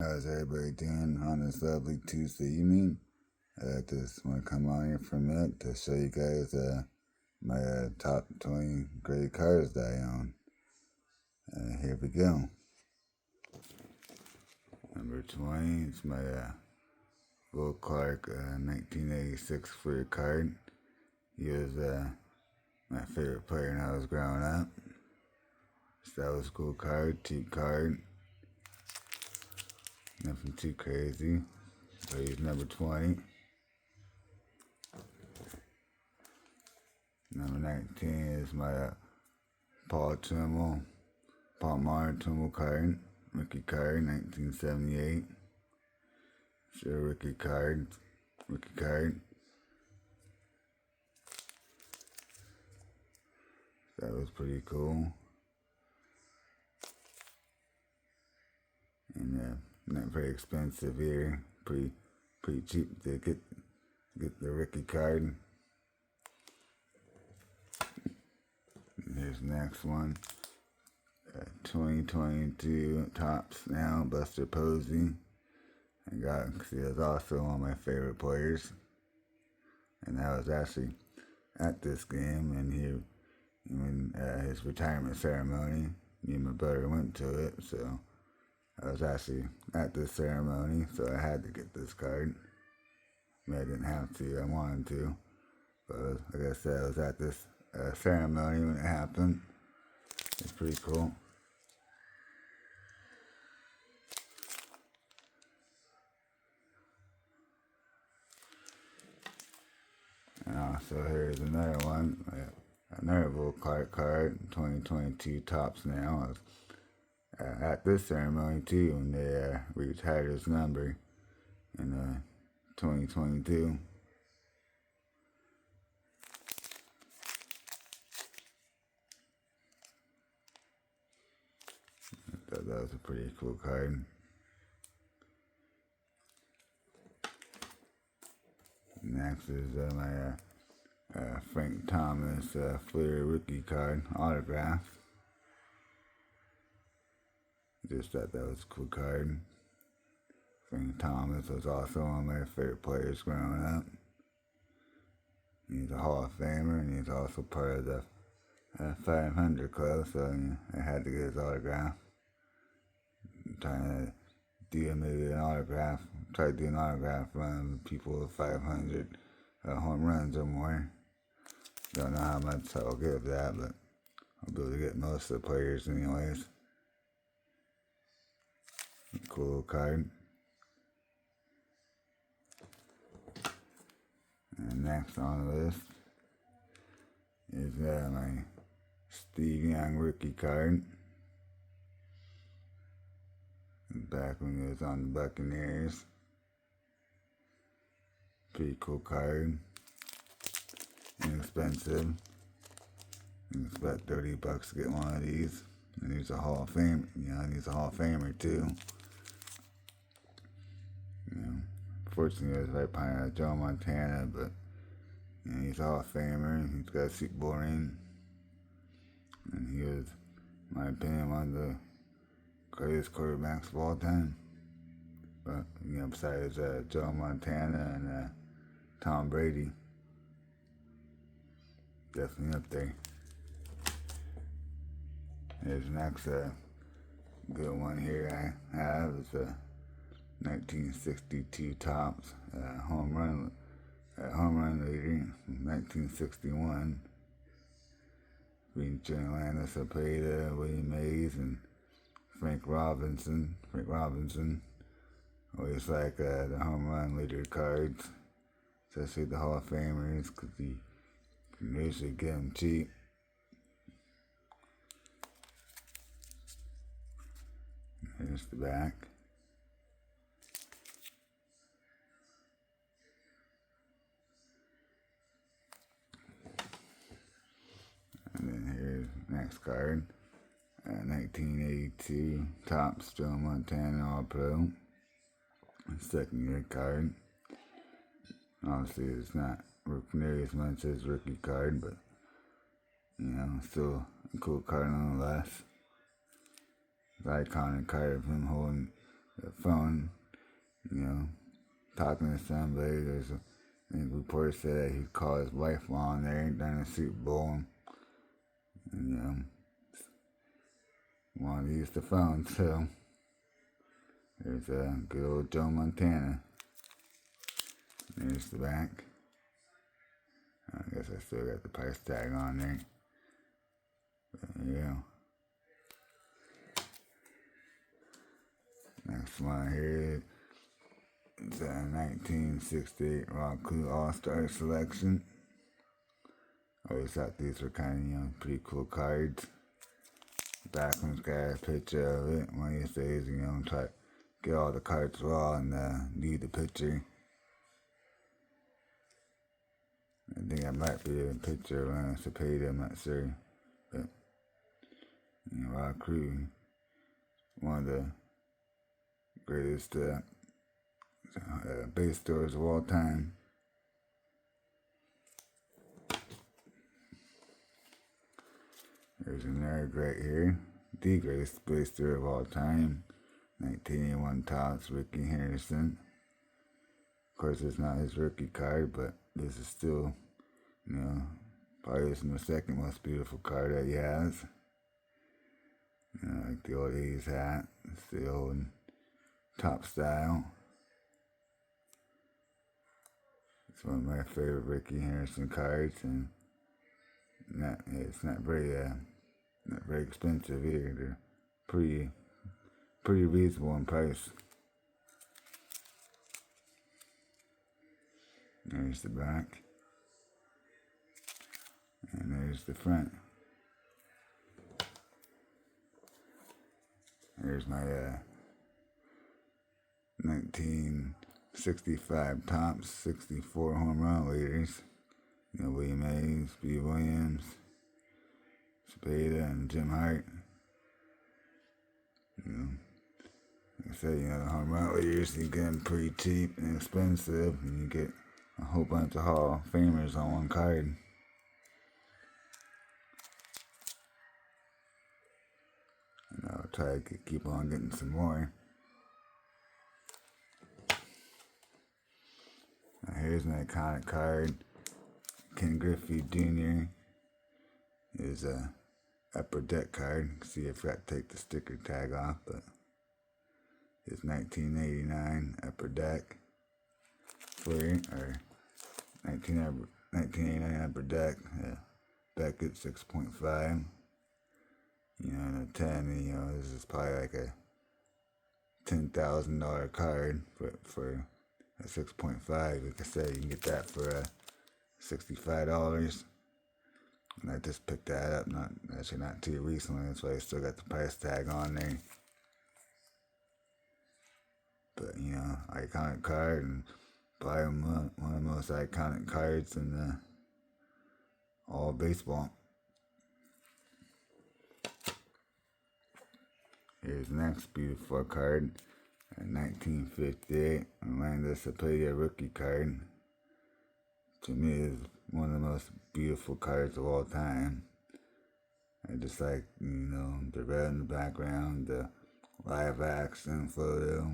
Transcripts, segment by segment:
How's everybody doing on this lovely Tuesday evening? Just want to come on here for a minute to show you guys my top 20 great cars that I own. Here we go. Number 20 is my Will Clark 1986 Fleer card. He was my favorite player when I was growing up. So that was a cool card, cheap card. Nothing too crazy. But he's number 20. Number 19 is my Paul Martin Trimble card, rookie card, 1978. Sure, rookie card. That was pretty cool. And not very expensive here. Pretty cheap to get the rookie card. And here's the next one. 2022 Topps now, Buster Posey. I got him because he was also one of my favorite players. And I was actually at this game, and his retirement ceremony. Me and my brother went to it, so I was actually at this ceremony, so I had to get this card. I mean, I didn't have to, I wanted to. But like I said, I was at this ceremony when it happened. It's pretty cool. And also here's another one, another Will Clark card, 2022 Topps now. I was at this ceremony too when they retired his number in 2022. I thought that was a pretty cool card. Next is my Frank Thomas Fleer rookie card autograph. Just thought that was a cool card. Frank Thomas was also one of my favorite players growing up. He's a Hall of Famer, and he's also part of the 500 club, so I had to get his autograph. I'm trying to do maybe an autograph. Try to do an autograph run with people with 500 home runs or more. Don't know how much I'll give that, but I'll be able to get most of the players anyways. Cool card. And next on the list is my Steve Young rookie card. Back when he was on the Buccaneers. Pretty cool card. Inexpensive. It's about $30 to get one of these. And he's a Hall of Famer. He's a Hall of Famer too. Fortunately, it was right behind Joe Montana, but he's a Hall of Famer. He's got a Super Bowl ring, and he was, in my opinion, one of the greatest quarterbacks of all time. But besides Joe Montana and Tom Brady, definitely up there. Here's the next good one here I have is 1962 Topps home run leader from 1961, featuring Orlando Cepeda, Willie Mays, and Frank Robinson. Always like the home run leader cards, especially the Hall of Famers, because you can usually get them cheap. Here's the back. And then here's next card. 1982 Topps Joe Montana All-Pro. Second year card. Obviously it's not nearly as much as rookie card, but still a cool card nonetheless. The iconic card of him holding the phone, you know, talking to somebody. I think reports said that he called his wife while on there during the Super Bowl, and wanted to use the phone. So there's a good old Joe Montana. There's the back. I guess I still got the price tag on there. But there you go. Next one here is a 1968 Rock Crew All-Star Selection. I always thought these were kind of, pretty cool cards. Back one's got a picture of it. One of these days, try to get all the cards raw and need the picture. I think I might be a picture around Cepeda, I'm not sure. But, Rock Crew, one of the greatest base stores of all time. There's another great here. The greatest base store of all time. 1981 Topps, Ricky Harrison. Of course, it's not his rookie card, but this is still, probably the second most beautiful card that he has. Like the old 80s hat. It's the old top style. It's one of my favorite Ricky Harrison cards, and it's not very expensive either. They're pretty reasonable in price. There's the back, and there's the front. There's my 1965 Topps 64 home run leaders. William Hayes, B. Williams, Cepeda, and Jim Hart. Like I said, the home run leaders, you get them pretty cheap and expensive, and you get a whole bunch of Hall of Famers on one card. And I'll try to keep on getting some more. Now here's an iconic card. Ken Griffey Jr. is a Upper Deck card. See, I forgot to take the sticker tag off, but it's 1989 Upper Deck Fleer, or 1989 Upper Deck. Beckett 6.5. And a 10. This is probably like a $10,000 card for a 6.5. Like I said, you can get that for $65. And I just picked that up, not too recently. That's why I still got the price tag on there. But iconic card, and probably one of the most iconic cards in all baseball. Here's the next beautiful card, a 1958 Orlando Cepeda rookie card. To me, is one of the most beautiful cards of all time. I just like, the red in the background, the live action photo.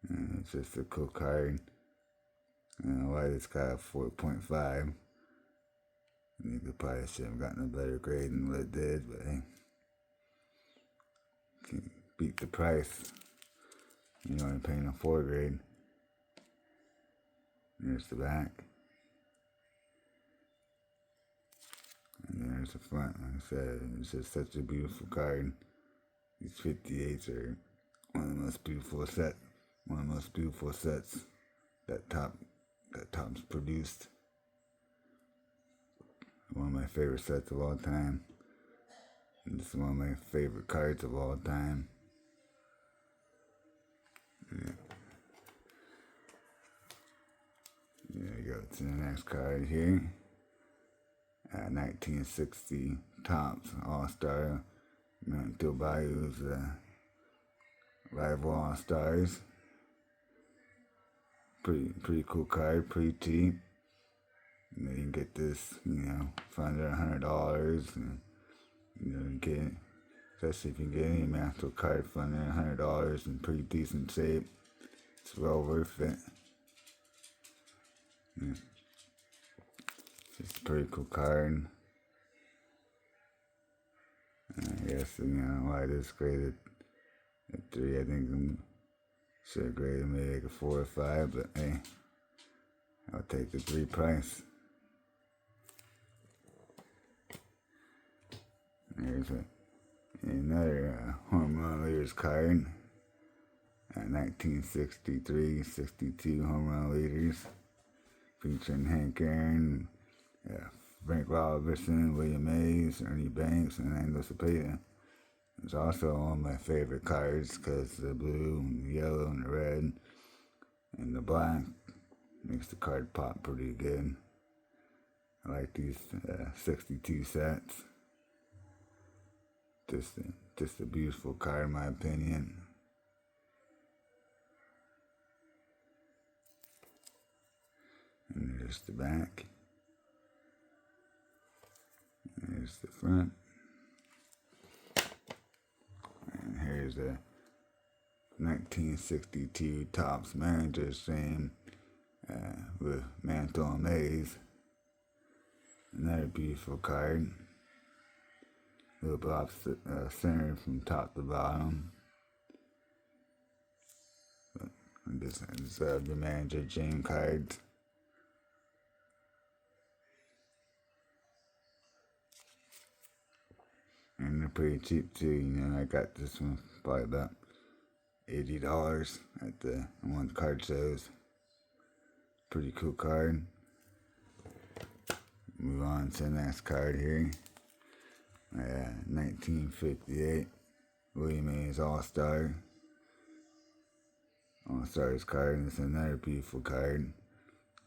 And it's just a cool card. Why this got a 4.5. You could probably should have gotten a better grade than what it did, but hey, can't beat the price. I'm paying a 4 grade. There's the back. And there's the front. Like I said, it's just such a beautiful card. These 58s are one of the most beautiful sets that Topps produced. One of my favorite sets of all time. And this is one of my favorite cards of all time. Yeah. There you go to the next card here. 1960 Topps All-Star Mantle Bayou's Rival All-Stars. Pretty cool card, pretty cheap. You can get this, for under $100, and get especially if you get any Mantle card for under $100 in pretty decent shape. It's well worth it. Yeah. It's a pretty cool card. I guess, why this graded at 3, I think I should have graded maybe like a 4 or 5, but hey, I'll take the 3 price. There's another Home Run Leaders card. 1963-62 Home Run Leaders, featuring Hank Aaron, Frank Robertson, Willie Mays, Ernie Banks, and Angelo Cepeda. It's also one of my favorite cards because the blue, and the yellow, and the red, and the black makes the card pop pretty good. I like these 62 sets. Just a beautiful card in my opinion. And there's the back. There's the front. And here's the 1962 Topps Manager's Team with Mantle and Mays. Another beautiful card. Little blobs centered from top to bottom. This is the Manager Jam cards. And they're pretty cheap too, I got this one probably about $80 at one of the card shows. Pretty cool card. Move on to the next card here. 1958 Willie Mays All-Star. All-Stars card, and it's another beautiful card.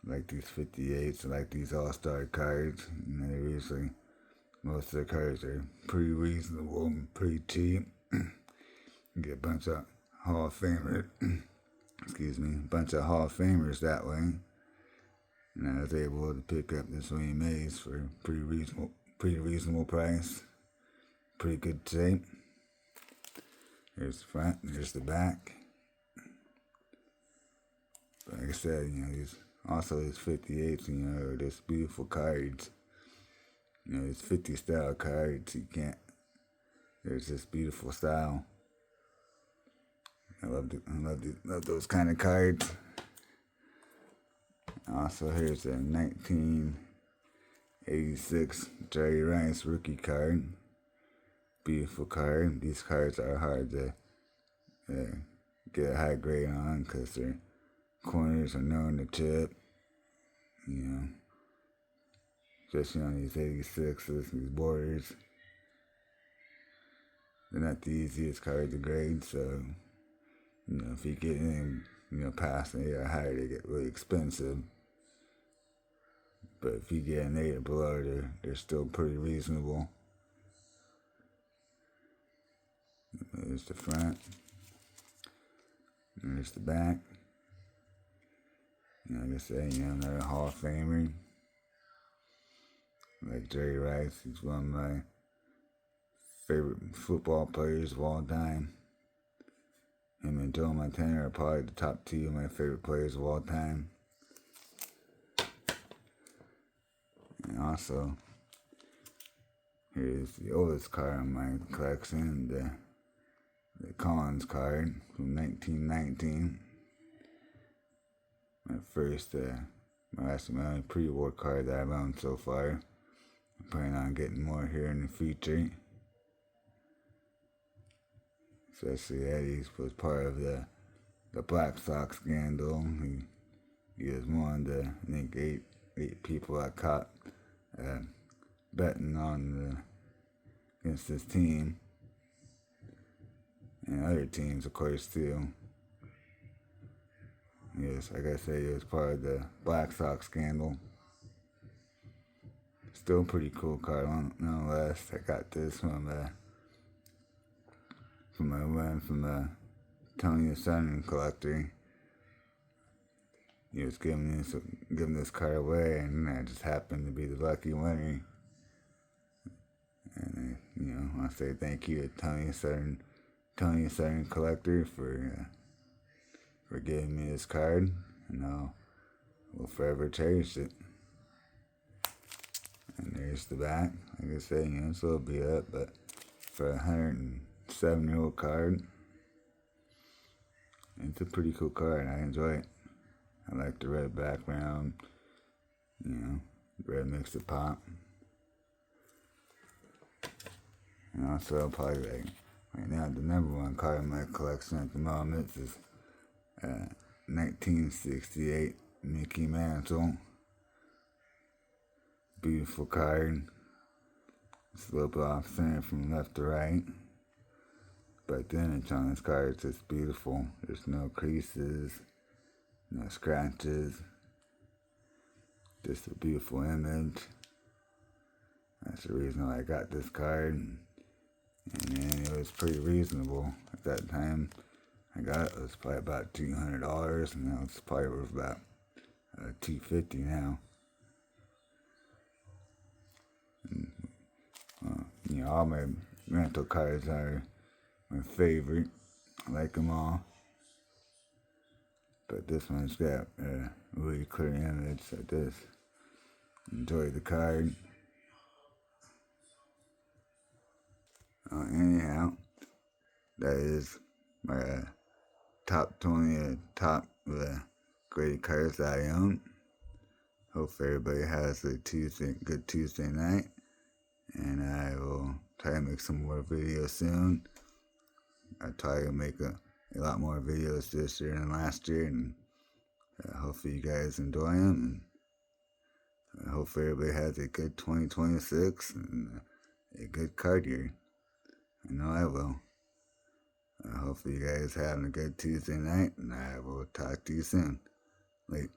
I like these 58s, I like these All-Star cards. They're usually, most of the cards are pretty reasonable and pretty cheap. You get a bunch of Hall of Famers, that way. And I was able to pick up this Willie Mays for a pretty reasonable price. Pretty good shape. Here's the front, here's the back. But like I said, these 58s, are just beautiful cards. These 50 style cards, there's this beautiful style. I love those kind of cards. Also, here's a 1986 Jerry Rice rookie card. Beautiful card. These cards are hard to get a high grade on because their corners are known to chip. Especially on these 86s, these borders. They're not the easiest cards to grade, so if you get in, past an 8 or higher, they get really expensive. But if you get an 8 or below, they're still pretty reasonable. There's the front. There's the back. Like I said, another Hall of Famer. Like Jerry Rice, he's one of my favorite football players of all time. Him and Joe Montana are probably the top 2 of my favorite players of all time. And also, here's the oldest card in my collection, the Collins card from 1919. My only pre-war card that I've owned so far. I'm planning on getting more here in the future. Especially Eddie was part of the Black Sox scandal. He was one of the, I think, eight people I caught betting on against this team. And other teams, of course, too. Yes, like I said, it was part of the Black Sox scandal. Still a pretty cool card, nonetheless. I got this from a Tony the Sun collector. He was giving this card away, and I just happened to be the lucky winner. And I want to say thank you to Tony Southern Collector for giving me this card, and I will forever cherish it. And there's the back. Like I said, it's a little beat up, but for a 107-year-old card, it's a pretty cool card. I enjoy it. I like the red background. Red makes it pop. And also, probably right now, the number one card in my collection at the moment is 1968 Mickey Mantle. Beautiful card. It's a little bit off center from left to right. But the image on this card is just beautiful. There's no creases, no scratches. Just a beautiful image. That's the reason why I got this card. And it was pretty reasonable at that time. I got it was probably about $200, and now it's probably worth about $250 now. And, all my rental cards are my favorite. I like them all. But this one's got a really clear image, so just enjoy the card. Anyhow, that is my top 20 top graded cards that I own. Hope everybody has a good Tuesday night, and I will try to make some more videos soon. I try to make a lot more videos this year than last year, and hopefully you guys enjoy them, and hopefully everybody has a good 2026 and a good card year. I know I will. Hopefully you guys having a good Tuesday night, and I will talk to you soon. Late.